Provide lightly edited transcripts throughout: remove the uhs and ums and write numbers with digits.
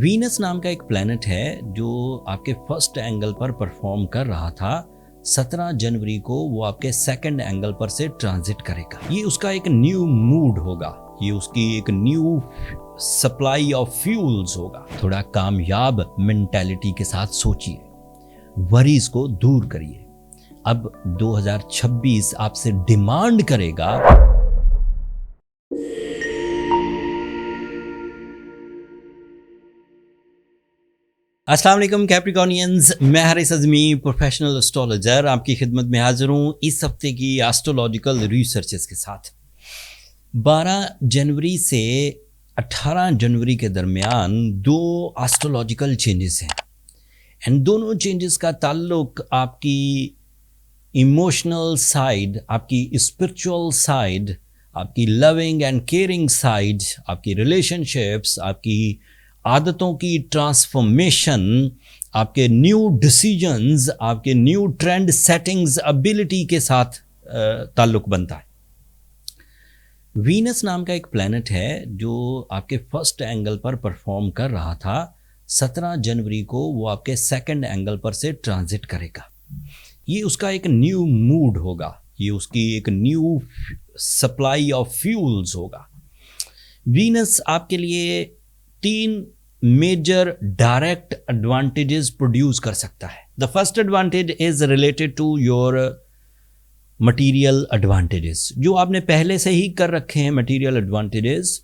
Venice نام کا ایک پلانٹ ہے جو آپ کے فرسٹ اینگل پر پرفارم کر رہا تھا. 17 جنوری کو وہ آپ کے سیکنڈ اینگل پر سے ٹرانزٹ کرے گا. یہ اس کا ایک نیو موڈ ہوگا, یہ اس کی ایک نیو سپلائی آف فیولز ہوگا. تھوڑا کامیاب مینٹیلٹی کے ساتھ سوچیے, وریز کو دور کریے. اب 2026 آپ سے ڈیمانڈ کرے گا. السلام علیکم کیپریکونینز, میں حارث اعظمی پروفیشنل اسٹرالوجر آپ کی خدمت میں حاضر ہوں اس ہفتے کی ایسٹرولوجیکل ریسرچز کے ساتھ. 12 جنوری سے 18 جنوری کے درمیان 2 ایسٹرولوجیکل چینجز ہیں, اینڈ دونوں چینجز کا تعلق آپ کی ایموشنل سائیڈ, آپ کی اسپرچول سائیڈ, آپ کی لونگ اینڈ کیئرنگ سائیڈ, آپ کی ریلیشن شپس, آپ کی عادتوں کی ٹرانسفارمیشن, آپ کے نیو ڈیسیجنز, آپ کے نیو ٹرینڈ سیٹنگز ایبلٹی کے ساتھ تعلق بنتا ہے. وینس نام کا ایک پلانٹ ہے جو آپ کے فرسٹ اینگل پر پرفارم کر رہا تھا. 17 جنوری کو وہ آپ کے سیکنڈ اینگل پر سے ٹرانزٹ کرے گا. یہ اس کا ایک نیو موڈ ہوگا, یہ اس کی ایک نیو سپلائی آف فیولز ہوگا. وینس آپ کے لیے 3 میجر ڈائریکٹ ایڈوانٹیجز پروڈیوس کر سکتا ہے. The first advantage is related to your material advantages, جو آپ نے پہلے سے ہی کر رکھے ہیں. مٹیریل ایڈوانٹیجز,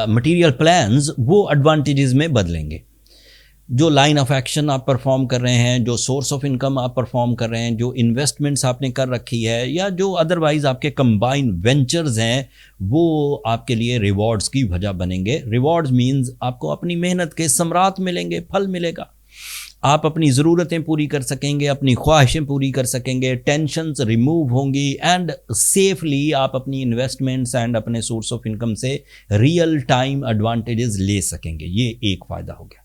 مٹیریل پلانز وہ ایڈوانٹیجز میں بدلیں گے. جو لائن آف ایکشن آپ پرفارم کر رہے ہیں, جو سورس آف انکم آپ پرفارم کر رہے ہیں, جو انویسٹمنٹس آپ نے کر رکھی ہے, یا جو ادروائز آپ کے کمبائن وینچرز ہیں, وہ آپ کے لیے ریوارڈز کی وجہ بنیں گے. ریوارڈز مینز آپ کو اپنی محنت کے ثمرات ملیں گے, پھل ملے گا. آپ اپنی ضرورتیں پوری کر سکیں گے, اپنی خواہشیں پوری کر سکیں گے, ٹینشنز ریموو ہوں گی, اینڈ سیفلی آپ اپنی انویسٹمنٹس اینڈ اپنے سورس آف انکم سے ریئل ٹائم ایڈوانٹیجز لے سکیں گے. یہ ایک فائدہ ہو گیا.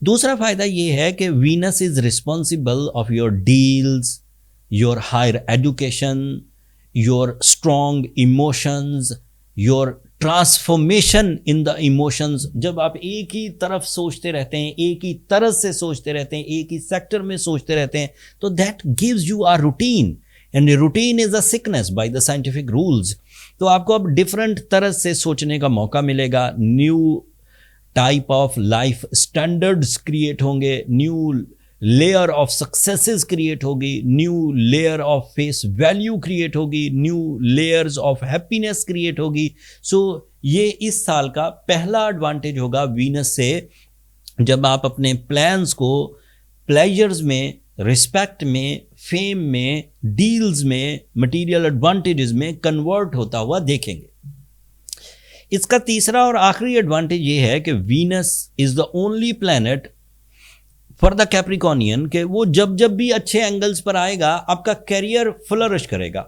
دوسرا فائدہ یہ ہے کہ Venus is responsible of your deals, your higher education, your strong emotions, your transformation in the emotions. جب آپ ایک ہی طرف سوچتے رہتے ہیں, ایک ہی طرز سے سوچتے رہتے ہیں, ایک ہی سیکٹر میں سوچتے رہتے ہیں, تو that gives you are routine, and routine is a science by the scientific rules. تو آپ کو اب ڈفرینٹ طرز سے سوچنے کا موقع ملے گا. New type of life standards create ہوں گے, new layer of successes create ہوگی, new layer of face value create ہوگی, new layers of happiness create ہوگی. سو یہ اس سال کا پہلا ایڈوانٹیج ہوگا وینس سے, جب آپ اپنے پلانز کو پلیجرز میں, رسپیکٹ میں, فیم میں, ڈیلز میں, مٹیریل ایڈوانٹیجز میں کنورٹ ہوتا ہوا دیکھیں گے. اس کا تیسرا اور آخری ایڈوانٹیج یہ ہے کہ Venus is the only planet for the Capricornian کہ وہ جب بھی اچھے اینگلز پر آئے گا آپ کا کیریئر فلرش کرے گا.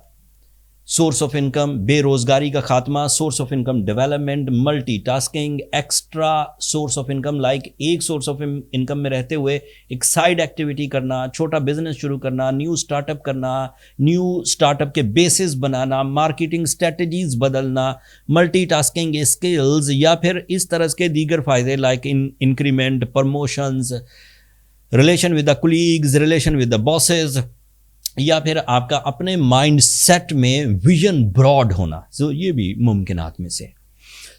سورس آف انکم, بے روزگاری کا خاتمہ, source of income development, multi tasking, extra source of income, like ایک سورس آف انکم میں رہتے ہوئے ایک سائڈ ایکٹیویٹی کرنا, چھوٹا بزنس شروع کرنا, نیو اسٹارٹ اپ کرنا, نیو اسٹارٹ اپ کے بیسز بنانا, مارکیٹنگ اسٹریٹجیز بدلنا, ملٹی ٹاسکنگ اسکلز, یا پھر اس طرح کے دیگر فائدے like increment, promotions, relation with the colleagues, relation with the bosses, یا پھر آپ کا اپنے مائنڈ سیٹ میں ویژن براڈ ہونا. سو یہ بھی ممکنات میں سے.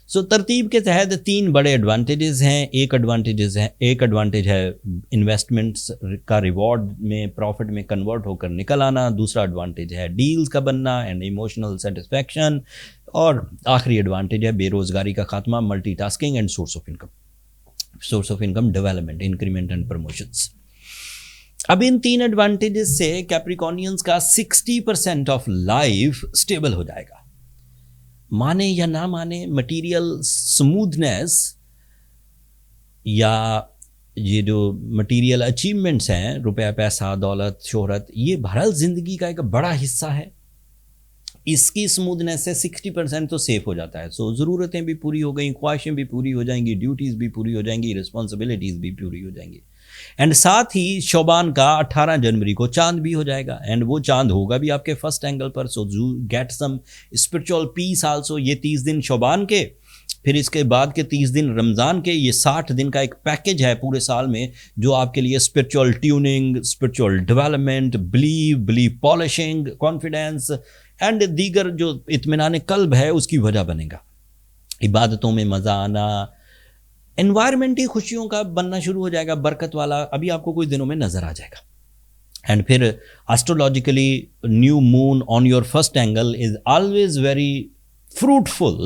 سو ترتیب کے تحت 3 بڑے ایڈوانٹیجز ہیں. ایک ایڈوانٹیج ہے انویسٹمنٹس کا ریوارڈ میں, پروفٹ میں کنورٹ ہو کر نکل آنا. دوسرا ایڈوانٹیج ہے ڈیلز کا بننا اینڈ ایموشنل سیٹسفیکشن. اور آخری ایڈوانٹیج ہے بے روزگاری کا خاتمہ, multi tasking and source of income development, increment and promotions. اب ان 3 ایڈوانٹیجز سے کیپریکونینز کا 60% آف لائف اسٹیبل ہو جائے گا. مانے یا نہ مانے, مٹیریل سمودھنیس یا یہ جو مٹیریل اچیومنٹس ہیں, روپیہ, پیسہ, دولت, شہرت, یہ بہرحال زندگی کا ایک بڑا حصہ ہے. اس کی سمودھنیس سے 60% تو سیف ہو جاتا ہے. سو ضرورتیں بھی پوری ہو گئیں, خواہشیں بھی پوری ہو جائیں گی, ڈیوٹیز بھی پوری ہو جائیں گی, رسپانسبلٹیز بھی پوری ہو جائیں گی. اینڈ ساتھ ہی شعبان کا 18 جنوری کو چاند بھی ہو جائے گا, اینڈ وہ چاند ہوگا بھی آپ کے فرسٹ اینگل پر. سو گیٹ سم اسپرچول پیس آلسو. یہ 30 دن شعبان کے پھر اس کے بعد کے 30 دن رمضان کے، یہ 60 دن کا ایک پیکج ہے پورے سال میں جو آپ کے لیے spiritual tuning, spiritual development, blue polishing, confidence and دیگر جو اطمینان قلب ہے اس کی وجہ بنے گا. عبادتوں میں مزہ آنا، انوائرمنٹ ہی خوشیوں کا بننا شروع ہو جائے گا، برکت والا، ابھی آپ کو کچھ دنوں میں نظر آ جائے گا. اینڈ پھر astrologically new moon on your first angle is always very fruitful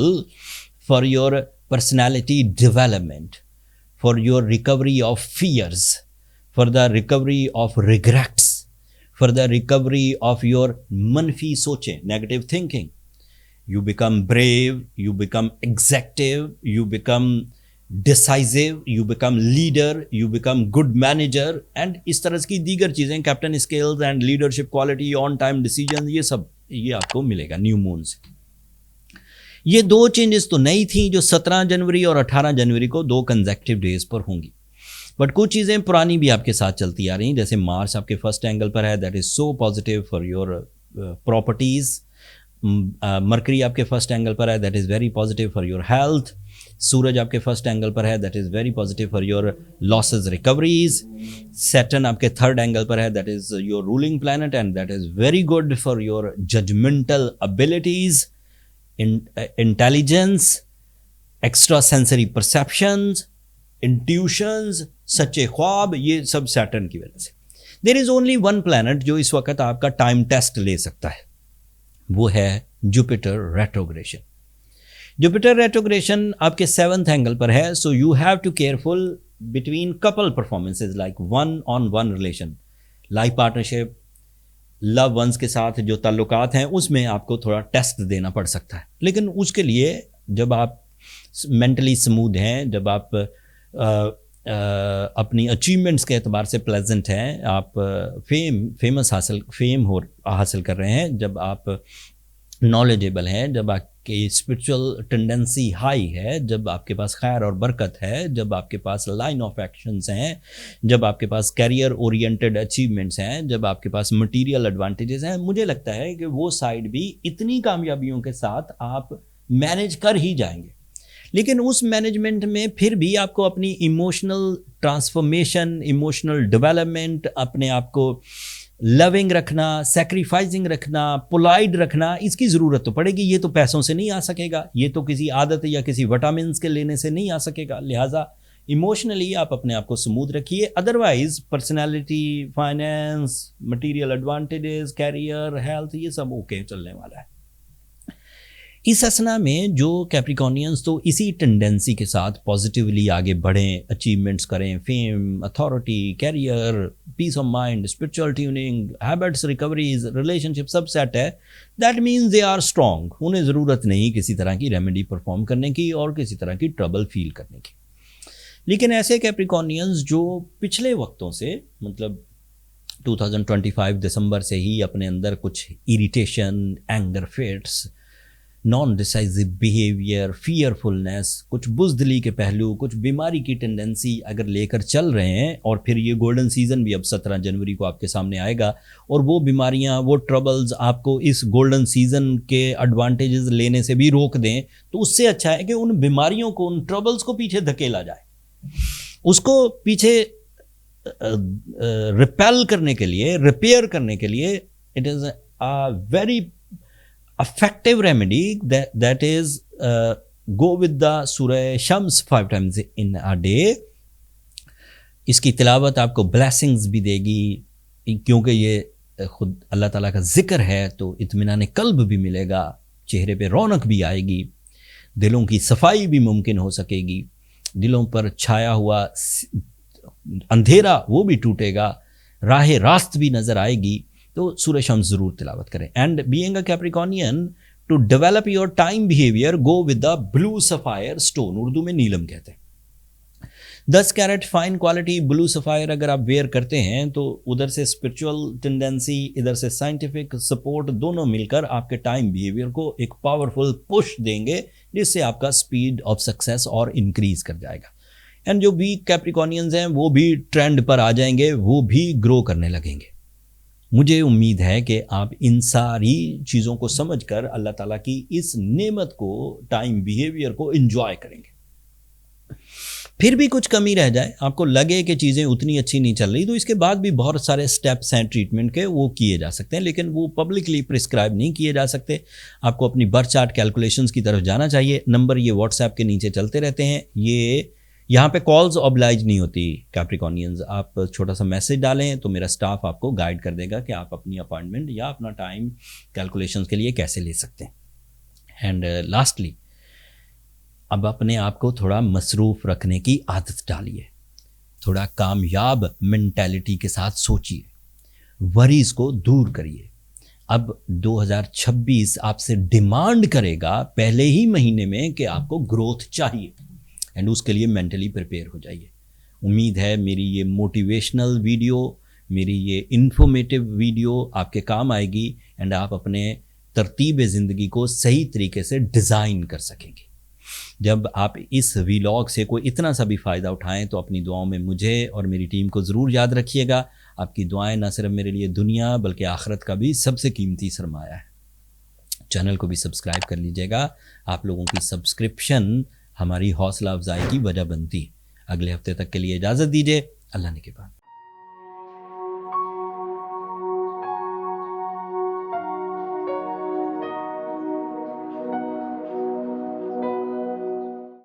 for your personality development, for your recovery of fears, for the recovery of regrets, for the recovery of your manfi soche, negative thinking. You become brave, you become executive, you become decisive, you become leader, you become good manager, and اس طرح کی دیگر چیزیں، captain skills and leadership quality, on time decisions، یہ سب یہ آپ کو ملے گا نیو مون سے. یہ دو چینجز تو نئی تھیں جو 17 جنوری اور 18 جنوری کو 2 کنزیکٹیو ڈیز پر ہوں گی، بٹ کچھ چیزیں پرانی بھی آپ کے ساتھ چلتی آ رہی ہیں. جیسے مارس آپ کے فرسٹ اینگل پر ہے، that is so positive for your properties. Mercury آپ کے فرسٹ اینگل پر ہے، that is very positive for your health. سورج آپ کے فرسٹ اینگل پر ہے، that is very positive for your losses recoveries. Saturn آپ کے تھرڈ اینگل پر ہے، that is your ruling planet and that is very good for your judgmental abilities, intelligence, extra sensory perceptions, intuitions, سچے خواب، یہ سب Saturn کی وجہ سے. دیر از اونلی ون پلانٹ جو اس وقت آپ کا ٹائم ٹیسٹ لے سکتا ہے، وہ ہے جوپیٹر ریٹروگریشن. جوپیٹر ریٹروگریشن آپ کے 7th اینگل پر ہے، so you have to careful between couple performances like one on one relation, life partnership, love ones کے ساتھ جو تعلقات ہیں اس میں آپ کو تھوڑا ٹیسٹ دینا پڑ سکتا ہے. لیکن اس کے لیے جب آپ مینٹلی سموتھ ہیں، جب آپ اپنی اچیومنٹس کے اعتبار سے پلیزنٹ ہیں، آپ فیم حاصل کر رہے ہیں، جب آپ نالجیبل ہیں، جب آپ کی اسپرچول ٹینڈنسی ہائی ہے، جب آپ کے پاس خیر اور برکت ہے، جب آپ کے پاس لائن آف ایکشنز ہیں، جب آپ کے پاس کیریئر اورینٹڈ اچیومنٹس ہیں، جب آپ کے پاس مٹیریل ایڈوانٹیجز ہیں، مجھے لگتا ہے کہ وہ سائڈ بھی اتنی کامیابیوں کے ساتھ آپ مینیج کر ہی جائیں گے. لیکن اس مینجمنٹ میں پھر بھی آپ کو اپنی ایموشنل ٹرانسفارمیشن، ایموشنل ڈیولپمنٹ، اپنے آپ کو لونگ رکھنا، سیکریفائزنگ رکھنا، پولائٹ رکھنا، اس کی ضرورت تو پڑے گی. یہ تو پیسوں سے نہیں آ سکے گا، یہ تو کسی عادت یا کسی وٹامنس کے لینے سے نہیں آ سکے گا. لہٰذا ایموشنلی آپ اپنے آپ کو سموتھ رکھیے، otherwise personality, finance, material advantages, career, health, یہ سب اوکے چلنے والا ہے. اس اسنا میں جو کیپریکونینز تو اسی ٹینڈنسی کے ساتھ پازیٹیولی آگے بڑھیں، اچیومنٹس کریں، fame, authority, career, peace of mind, spiritual tuning, habits recoveries, relationship سب سیٹ ہے، that means they are strong. انہیں ضرورت نہیں کسی طرح کی ریمیڈی پرفارم کرنے کی اور کسی طرح کی ٹربل فیل کرنے کی. لیکن ایسے کیپریکونینز جو پچھلے وقتوں سے، مطلب 2025 دسمبر سے ہی اپنے اندر کچھ irritation, anger fits, non decisive behaviour, fearfulness, کچھ بزدلی کے پہلو، کچھ بیماری کی ٹینڈنسی اگر لے کر چل رہے ہیں، اور پھر یہ گولڈن سیزن بھی اب 17 جنوری کو آپ کے سامنے آئے گا، اور وہ بیماریاں، وہ ٹربلز آپ کو اس گولڈن سیزن کے ایڈوانٹیجز لینے سے بھی روک دیں، تو اس سے اچھا ہے کہ ان بیماریوں کو، ان ٹربلز کو پیچھے دھکیلا جائے. اس کو پیچھے ریپیل کرنے کے لیے، ریپیئر کرنے کے لیے، it is a very effective remedy that is go with the surah Shams 5 times in a day. اس کی تلاوت آپ کو blessings بھی دے گی، کیونکہ یہ خود اللہ تعالیٰ کا ذکر ہے تو اطمینان قلب بھی ملے گا، چہرے پہ رونق بھی آئے گی، دلوں کی صفائی بھی ممکن ہو سکے گی، دلوں پر چھایا ہوا اندھیرا وہ بھی ٹوٹے گا، راہ راست بھی نظر آئے گی. تو سورہ شمس ضرور تلاوت کریں. And being a Capricornian to develop your time behaviour go with the blue sapphire stone, Urdu میں نیلم کہتے ہیں. 10 carat fine quality blue sapphire اگر آپ ویئر کرتے ہیں تو ادھر سے اسپرچول ٹینڈنسی، ادھر سے سائنٹیفک سپورٹ، دونوں مل کر آپ کے ٹائم بیہیویئر کو ایک پاورفل پش دیں گے، جس سے آپ کا اسپیڈ آف سکسیس اور انکریز کر جائے گا. اینڈ جو ویک کیپریکونینز ہیں وہ بھی ٹرینڈ پر آ جائیں گے، وہ بھی گرو کرنے لگیں گے. مجھے امید ہے کہ آپ ان ساری چیزوں کو سمجھ کر اللہ تعالیٰ کی اس نعمت کو، ٹائم بیہیویئر کو انجوائے کریں گے۔ پھر بھی کچھ کمی رہ جائے، آپ کو لگے کہ چیزیں اتنی اچھی نہیں چل رہی، تو اس کے بعد بھی بہت سارے سٹیپس ہیں ٹریٹمنٹ کے، وہ کیے جا سکتے ہیں، لیکن وہ پبلکلی پرسکرائب نہیں کیے جا سکتے۔ آپ کو اپنی برتھ چارٹ کیلکولیشنز کی طرف جانا چاہیے۔ نمبر یہ واٹس ایپ کے نیچے چلتے رہتے ہیں، یہ یہاں پہ کالز اوبلائج نہیں ہوتی کیپریکونینز، آپ چھوٹا سا میسج ڈالیں تو میرا سٹاف آپ کو گائیڈ کر دے گا کہ آپ اپنی اپائنٹمنٹ یا اپنا ٹائم کیلکولیشنز کے لیے کیسے لے سکتے ہیں۔ اینڈ لاسٹلی، اب اپنے آپ کو تھوڑا مصروف رکھنے کی عادت ڈالیے، تھوڑا کامیاب مینٹیلٹی کے ساتھ سوچیے، وریز کو دور کریے۔ اب 2026 آپ سے ڈیمانڈ کرے گا پہلے ہی مہینے میں کہ آپ کو گروتھ چاہیے، اینڈ اس کے لیے مینٹلی پریپیئر ہو جائیے۔ امید ہے میری یہ موٹیویشنل ویڈیو، میری یہ انفارمیٹیو ویڈیو آپ کے کام آئے گی، اینڈ آپ اپنے ترتیب زندگی کو صحیح طریقے سے ڈیزائن کر سکیں گے۔ جب آپ اس ویلاگ سے کوئی اتنا سا بھی فائدہ اٹھائیں تو اپنی دعاؤں میں مجھے اور میری ٹیم کو ضرور یاد رکھیے گا۔ آپ کی دعائیں نہ صرف میرے لیے دنیا بلکہ آخرت کا بھی سب سے قیمتی سرمایہ ہے۔ چینل کو بھی سبسکرائب کر لیجیے گا، آپ لوگوں کی سبسکرپشن ہماری حوصلہ افزائی کی وجہ بنتی۔ اگلے ہفتے تک کے لیے اجازت دیجیے، اللہ نے کے بعد۔